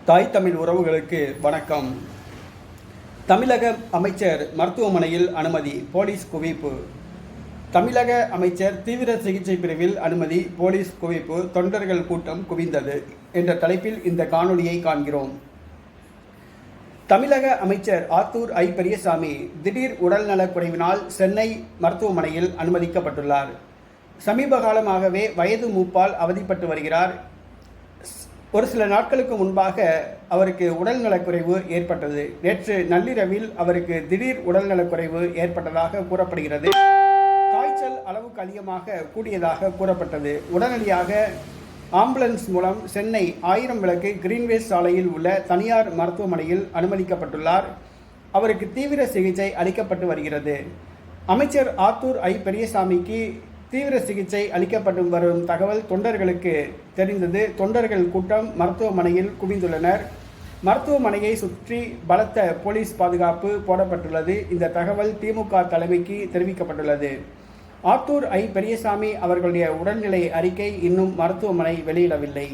தாய் தமிழ் உறவுகளுக்கு வணக்கம். தமிழக அமைச்சர் மருத்துவமனையில் அனுமதி, போலீஸ் குவிப்பு. தமிழக அமைச்சர் தீவிர சிகிச்சை பிரிவில் அனுமதி, போலீஸ் குவிப்பு, தொண்டர்கள் கூட்டம் குவிந்தது என்ற தலைப்பில் இந்த காணொலியை காண்கிறோம். தமிழக அமைச்சர் ஆத்தூர் ஐ பெரியசாமி திடீர் உடல்நலக் குறைவினால் சென்னை மருத்துவமனையில் அனுமதிக்கப்பட்டுள்ளார். சமீப காலமாகவே வயது மூப்பால் அவதிப்பட்டு வருகிறார். ஒரு சில நாட்களுக்கு முன்பாக அவருக்கு உடல்நலக்குறைவு ஏற்பட்டது. நேற்று நள்ளிரவில் அவருக்கு திடீர் உடல்நலக்குறைவு ஏற்பட்டதாக கூறப்படுகிறது. காய்ச்சல் அளவுக்கு அதிகமாக கூடியதாக கூறப்பட்டது. உடனடியாக ஆம்புலன்ஸ் மூலம் சென்னை 1000 விளக்கு கிரீன்வேஸ் சாலையில் உள்ள தனியார் மருத்துவமனையில் அனுமதிக்கப்பட்டுள்ளார். அவருக்கு தீவிர சிகிச்சை அளிக்கப்பட்டு வருகிறது. அமைச்சர் ஆத்தூர் ஐ பெரியசாமிக்கு தீவிர சிகிச்சை அளிக்கப்பட்டு வரும் தகவல் தொண்டர்களுக்கு தெரிந்தது. தொண்டர்கள் கூட்டம் மருத்துவமனையில் குவிந்துள்ளனர். மருத்துவமனையை சுற்றி பலத்த போலீஸ் பாதுகாப்பு போடப்பட்டுள்ளது. இந்த தகவல் திமுக தலைமைக்கு தெரிவிக்கப்பட்டுள்ளது. ஆத்தூர் ஐ பெரியசாமி அவர்களுடைய உடல்நிலை அறிக்கை இன்னும் மருத்துவமனை வெளியிடவில்லை.